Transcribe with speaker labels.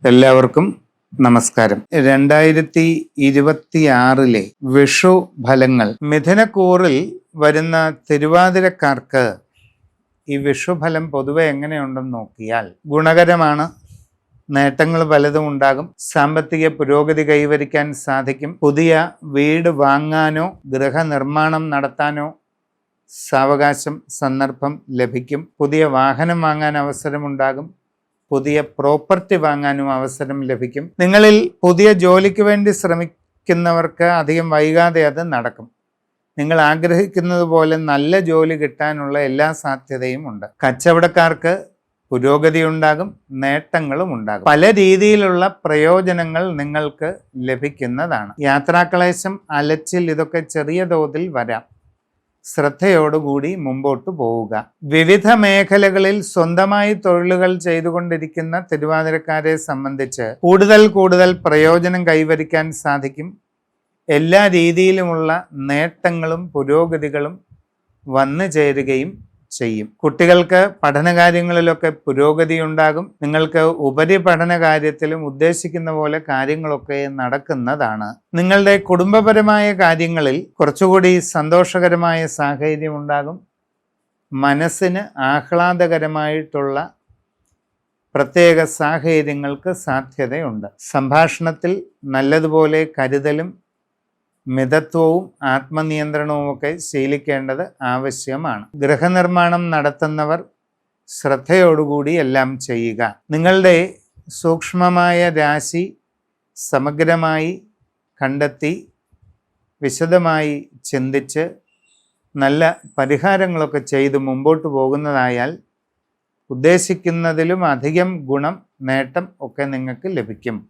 Speaker 1: എല്ലാവർക്കും നമസ്കാരം. 2026 വിഷു ഫലങ്ങൾ. മിഥുനക്കൂറിൽ വരുന്ന തിരുവാതിരക്കാർക്ക് ഈ വിഷുഫലം പൊതുവെ എങ്ങനെയുണ്ടെന്ന് നോക്കിയാൽ ഗുണകരമാണ്. നേട്ടങ്ങൾ പലതും ഉണ്ടാകും. സാമ്പത്തിക പുരോഗതി കൈവരിക്കാൻ സാധിക്കും. പുതിയ വീട് വാങ്ങാനോ ഗൃഹനിർമ്മാണം നടത്താനോ സാവകാശം സന്ദർഭം ലഭിക്കും. പുതിയ വാഹനം വാങ്ങാൻ അവസരമുണ്ടാകും. പുതിയ പ്രോപ്പർട്ടി വാങ്ങാനും അവസരം ലഭിക്കും. നിങ്ങളിൽ പുതിയ ജോലിക്ക് വേണ്ടി ശ്രമിക്കുന്നവർക്ക് അധികം വൈകാതെ അത് നടക്കും. നിങ്ങൾ ആഗ്രഹിക്കുന്നത് പോലെ നല്ല ജോലി കിട്ടാനുള്ള എല്ലാ സാധ്യതയും ഉണ്ട്. കച്ചവടക്കാർക്ക് പുരോഗതി ഉണ്ടാകും, നേട്ടങ്ങളും ഉണ്ടാകും. പല രീതിയിലുള്ള പ്രയോജനങ്ങൾ നിങ്ങൾക്ക് ലഭിക്കുന്നതാണ്. യാത്രാക്ലേശം, അലച്ചിൽ ഇതൊക്കെ ചെറിയ തോതിൽ വരാം. ശ്രദ്ധയോടുകൂടി മുമ്പോട്ട് പോവുക. വിവിധ മേഖലകളിൽ സ്വന്തമായി തൊഴിലുകൾ ചെയ്തുകൊണ്ടിരിക്കുന്ന തിരുവാതിരക്കാരെ സംബന്ധിച്ച് കൂടുതൽ പ്രയോജനം കൈവരിക്കാൻ സാധിക്കും. എല്ലാ രീതിയിലുമുള്ള നേട്ടങ്ങളും പുരോഗതികളും വന്നു ചേരുകയും ചെയ്യും. കുട്ടികൾക്ക് പഠനകാര്യങ്ങളിലൊക്കെ പുരോഗതി ഉണ്ടാകും. നിങ്ങൾക്ക് ഉപരിപഠന കാര്യത്തിലും ഉദ്ദേശിക്കുന്ന പോലെ കാര്യങ്ങളൊക്കെ നടക്കുന്നതാണ്. നിങ്ങളുടെ കുടുംബപരമായ കാര്യങ്ങളിൽ കുറച്ചുകൂടി സന്തോഷകരമായ സാഹചര്യം ഉണ്ടാകും. മനസ്സിന് ആഹ്ലാദകരമായിട്ടുള്ള പ്രത്യേക സാഹചര്യങ്ങൾക്ക് സാധ്യതയുണ്ട്. സംഭാഷണത്തിൽ നല്ലതുപോലെ കരുതലും മിതത്വവും ആത്മനിയന്ത്രണവുമൊക്കെ ശീലിക്കേണ്ടത് ആവശ്യമാണ്. ഗൃഹനിർമ്മാണം നടത്തുന്നവർ ശ്രദ്ധയോടുകൂടി എല്ലാം ചെയ്യുക. നിങ്ങളുടെ സൂക്ഷ്മമായ രാശി സമഗ്രമായി കണ്ടെത്തി വിശദമായി ചിന്തിച്ച് നല്ല പരിഹാരങ്ങളൊക്കെ ചെയ്ത് മുമ്പോട്ട് പോകുന്നതായാൽ ഉദ്ദേശിക്കുന്നതിലും അധികം ഗുണം, നേട്ടം ഒക്കെ നിങ്ങൾക്ക് ലഭിക്കും.